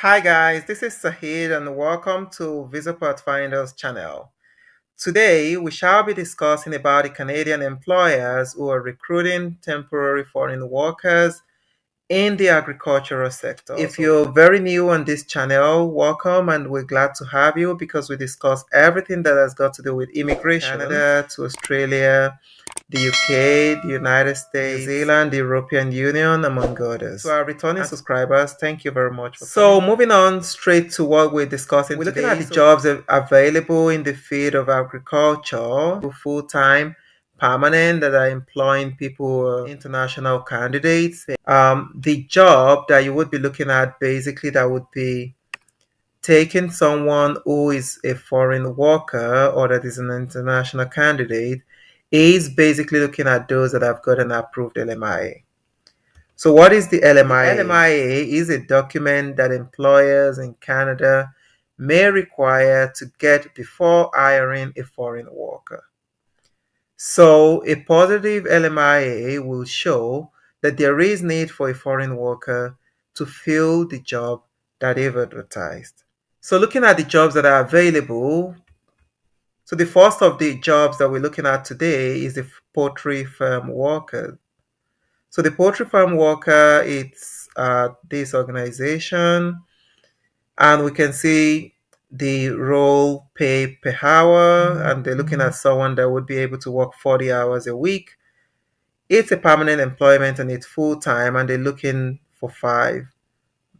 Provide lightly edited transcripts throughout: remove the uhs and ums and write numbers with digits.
Hi guys, this is Sahid and welcome to Pathfinders channel. Today we shall be discussing about the Canadian employers who are recruiting temporary foreign workers in the agricultural sector. If you're very new on this channel, welcome and we're glad to have you because we discuss everything that has got to do with immigration, Canada to Australia, the UK, the United States, New Zealand, the European Union, among others. To our returning subscribers, thank you very much. Moving on straight to what we're discussing today. We're looking at the jobs available in the field of agriculture, full-time, permanent, that are employing people, international candidates. The job that you would be looking at, basically, that would be taking someone who is a foreign worker or that is an international candidate is basically looking at those that have got an approved LMIA. So what is the LMIA? The LMIA is a document that employers in Canada may require to get before hiring a foreign worker. So a positive LMIA will show that there is need for a foreign worker to fill the job that they've advertised. So looking at the jobs that are available, so the first of the jobs that we're looking at today is the poultry farm worker. So the poultry farm worker, it's this organization, and we can see the role pay per hour, and they're looking at someone that would be able to work 40 hours a week. It's a permanent employment and it's full time, and they're looking for 5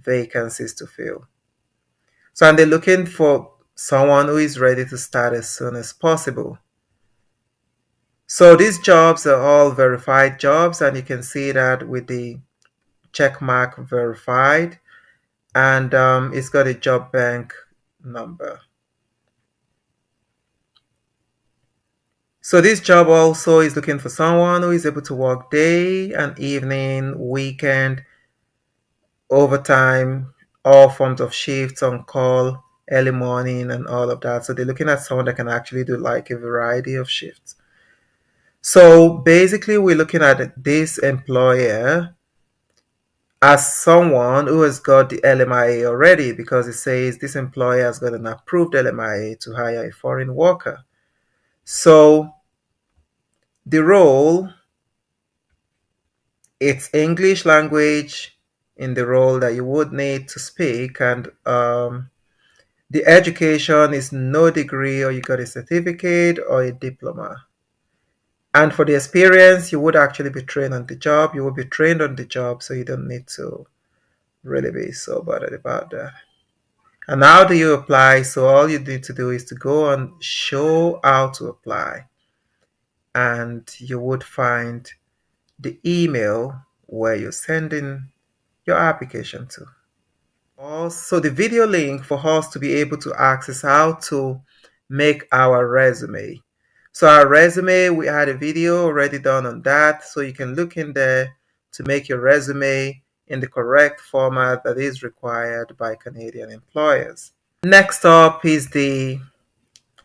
vacancies to fill. So, and they're looking for someone who is ready to start as soon as possible. So these jobs are all verified jobs, and you can see that with the check mark verified, and it's got a job bank number. So this job also is looking for someone who is able to work day and evening, weekend, overtime, all forms of shifts on call, early morning, and all of that. So they're looking at someone that can actually do like a variety of shifts. So basically, we're looking at this employer as someone who has got the LMIA already, because it says this employer has got an approved LMIA to hire a foreign worker. So the role, it's English language in the role that you would need to speak, and the education is no degree, or you got a certificate or a diploma. And for the experience, you would actually be trained on the job. You will be trained on the job, so you don't need to really be so bothered about that. And how do you apply? So all you need to do is to go on show how to apply, and you would find the email where you're sending your application to. Also, the video link for us to be able to access how to make our resume. So our resume, we had a video already done on that, so you can look in there to make your resume in the correct format that is required by Canadian employers. Next up is the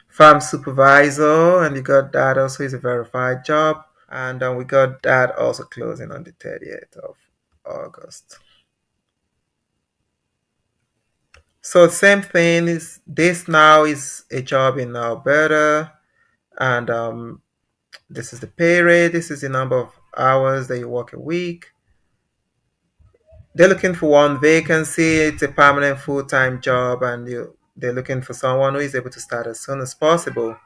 farm supervisor, and you got that also is a verified job, and we got that also closing on the 30th of August. So same thing is this now is a job in Alberta, and this is the pay rate. This is the number of hours that you work a week. They're looking for 1 vacancy. It's a permanent full-time job, and they're looking for someone who is able to start as soon as possible.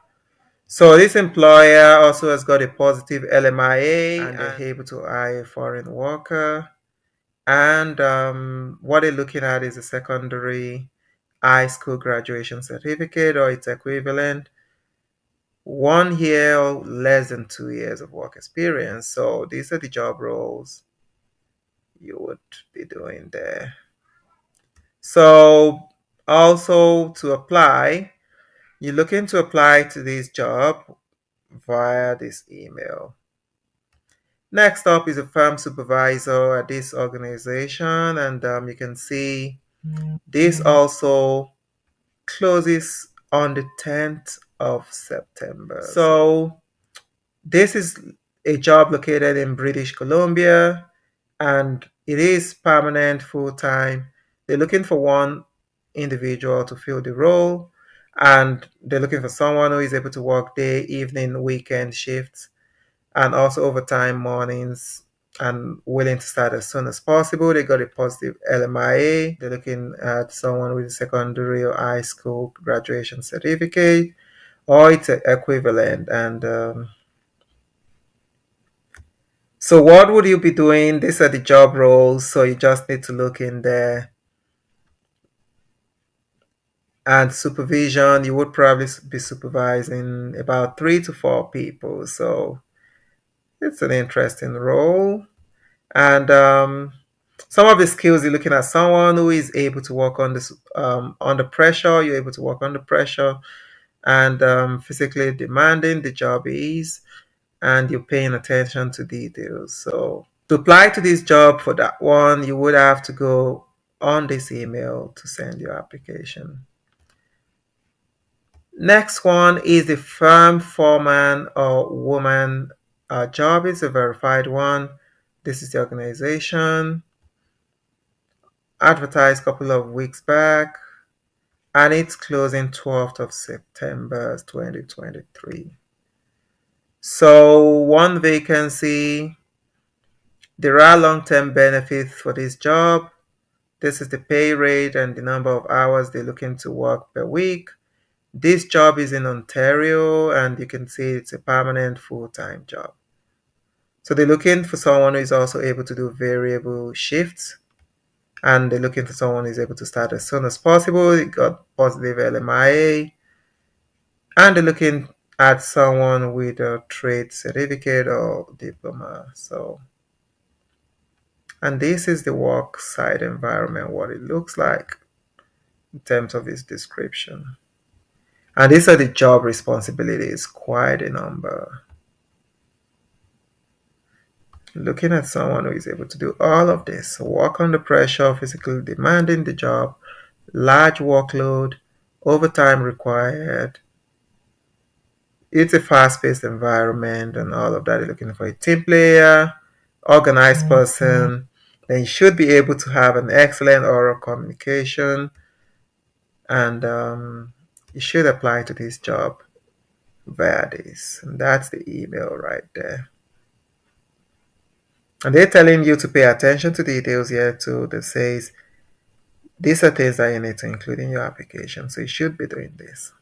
So this employer also has got a positive LMIA, and they're able to hire a foreign worker. And what they're looking at is a secondary high school graduation certificate or its equivalent, 1 year or less than 2 years of work experience. So these are the job roles you would be doing there. So also to apply, you're looking to apply to this job via this email. Next up is a farm supervisor at this organization, and you can see this also closes on the 10th of September. So this is a job located in British Columbia, and it is permanent full-time. They're looking for one individual to fill the role, and they're looking for someone who is able to work day, evening, weekend shifts, and also overtime mornings, and willing to start as soon as possible. They got a positive LMIA. They're looking at someone with a secondary or high school graduation certificate or its equivalent. And so, what would you be doing? These are the job roles, so you just need to look in there. And supervision, you would probably be supervising about 3 to 4 people. So, it's an interesting role. And some of the skills you're looking at someone who is able to work on this under pressure. You're able to work under pressure, and physically demanding the job is, and you're paying attention to details. So to apply to this job for that one, you would have to go on this email to send your application. Next one is the firm foreman or woman job. Is a verified one. This is the organization advertised a couple of weeks back, and it's closing 12th of September 2023. So one vacancy. There are long-term benefits for this job. This is the pay rate and the number of hours they're looking to work per week. This job is in Ontario, and you can see it's a permanent full-time job. So they're looking for someone who is also able to do variable shifts, and they're looking for someone who's able to start as soon as possible. They got positive LMIA, and they're looking at someone with a trade certificate or diploma. So, and this is the work site environment, what it looks like in terms of its description. And these are the job responsibilities, quite a number. Looking at someone who is able to do all of this, work under pressure, physically demanding the job, large workload, overtime required. It's a fast-paced environment and all of that. You're looking for a team player, organized person. Then you should be able to have an excellent oral communication, and you should apply to this job via this. And that's the email right there. And they're telling you to pay attention to details here too. That says these are things that you need to include in your application. So you should be doing this.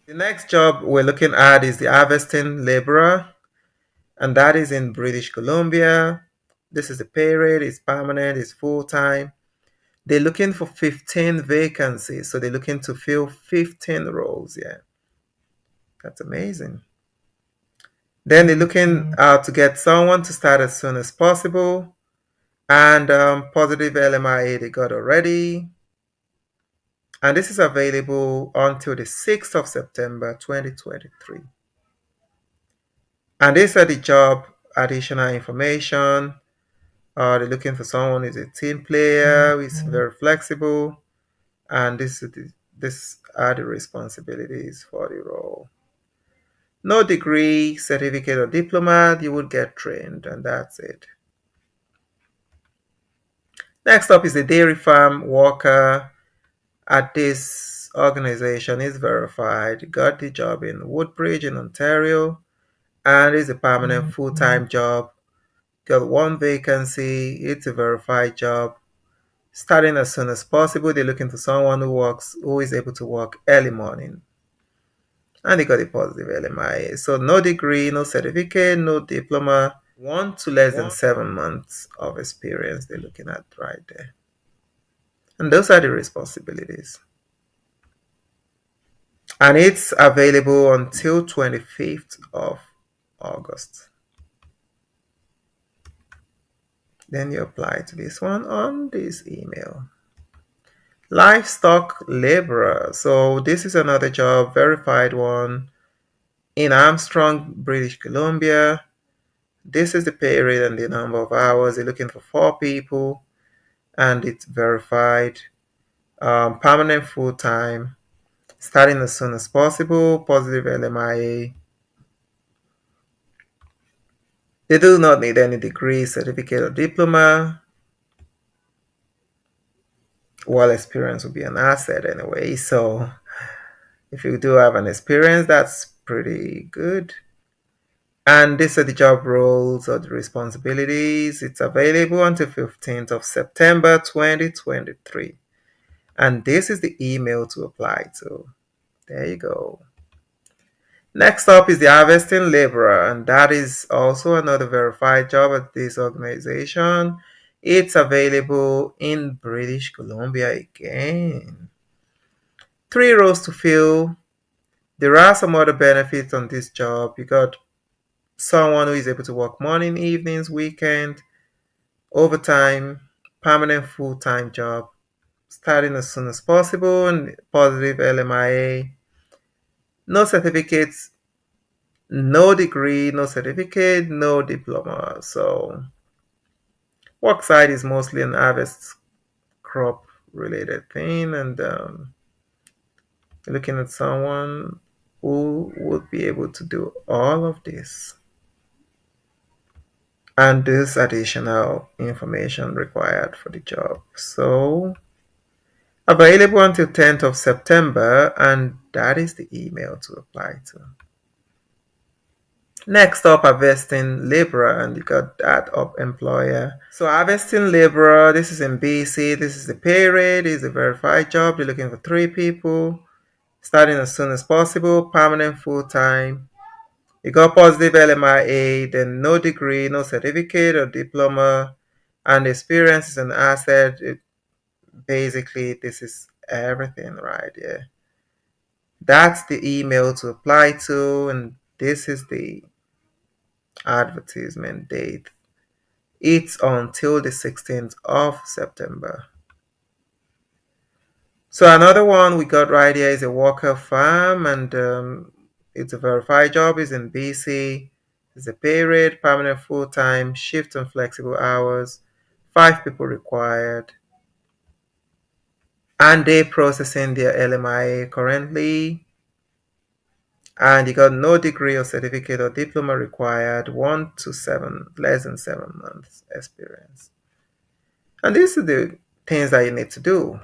The next job we're looking at is the harvesting laborer, and that is in British Columbia. This is the pay rate, it's permanent, it's full time. They're looking for 15 vacancies, so they're looking to fill 15 roles. Yeah, that's amazing. Then they're looking to get someone to start as soon as possible, and positive LMIA they got already. And this is available until the 6th of September 2023. And these are the job additional information. They're looking for someone who's a team player, who is very flexible, and this are the responsibilities for the role. No degree, certificate, or diploma, you would get trained, and that's it. Next up is the dairy farm worker at this organization is verified, got the job in Woodbridge in Ontario, and is a permanent full-time job. Got one vacancy, it's a verified job. Starting as soon as possible, they're looking for someone who is able to work early morning. And they got a positive LMIA. So no degree, no certificate, no diploma, 1 to less than 7 months of experience they're looking at right there. And those are the responsibilities. And it's available until 25th of August. Then you apply to this one on this email. Livestock laborer. So this is another job, verified one in Armstrong, British Columbia. This is the pay rate and the number of hours. They're looking for 4 people, and it's verified, permanent full time, starting as soon as possible, positive LMIA. They do not need any degree, certificate, or diploma. Well, experience will be an asset anyway. So if you do have an experience, that's pretty good. And these are the job roles or the responsibilities. It's available until 15th of September 2023. And this is the email to apply to. There you go. Next up is the harvesting laborer, and that is also another verified job at this organization. It's available in British Columbia again. 3 roles to fill. There are some other benefits on this job. You got someone who is able to work morning, evenings, weekend, overtime, permanent full-time job, starting as soon as possible, and positive LMIA. No certificates, no degree, no certificate, no diploma. So work site is mostly an harvest crop related thing, and looking at someone who would be able to do all of this. And this additional information required for the job. So available until 10th of September, and that is the email to apply to. Next up, harvesting laborer, and you got that up employer. So harvesting laborer, this is in BC. This is the pay rate. It's a verified job. They're looking for 3 people, starting as soon as possible, permanent full time. You got positive LMIA, then no degree, no certificate or diploma, and experience is an asset. Basically, this is everything right here. That's the email to apply to, and this is the advertisement date. It's until the 16th of September. So another one we got right here is a worker farm, and it's a verified job. It's in BC. It's a pay rate, permanent full-time, shift and flexible hours, 5 people required. And they processing their LMIA currently. And you got no degree or certificate or diploma required, 1 to 7, less than 7 months experience. And these are the things that you need to do.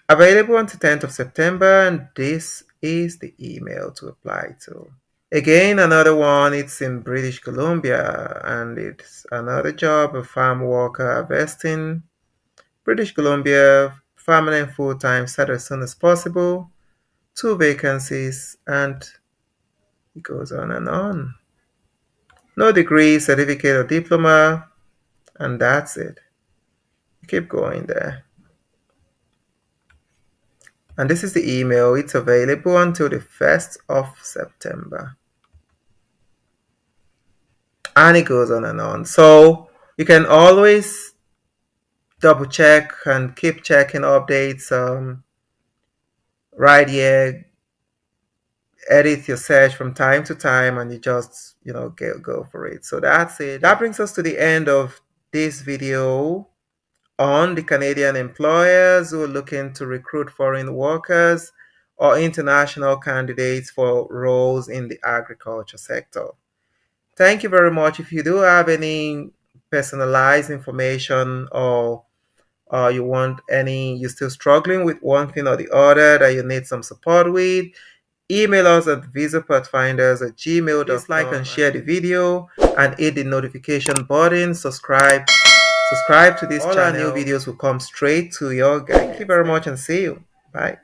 Available until 10th of September, and this is the email to apply to. Again, another one, it's in British Columbia, and it's another job, a farm worker harvesting. British Columbia, permanent full-time, start as soon as possible. 2 vacancies, and it goes on and on. No degree, certificate, or diploma, and that's it. Keep going there. And this is the email. It's available until the 1st of September. And it goes on and on. So you can always double check and keep checking updates right here. Edit your search from time to time, and you just go for it. So that's it. That brings us to the end of this video on the Canadian employers who are looking to recruit foreign workers or international candidates for roles in the agriculture sector. Thank you very much. If you do have any personalized information, or you're still struggling with one thing or the other that you need some support with, email us at visapathfinders@gmail.com. Please like and share the video and hit the notification button. Subscribe to this channel. All our new videos will come straight to your guide. Thank you very much, and see you. Bye.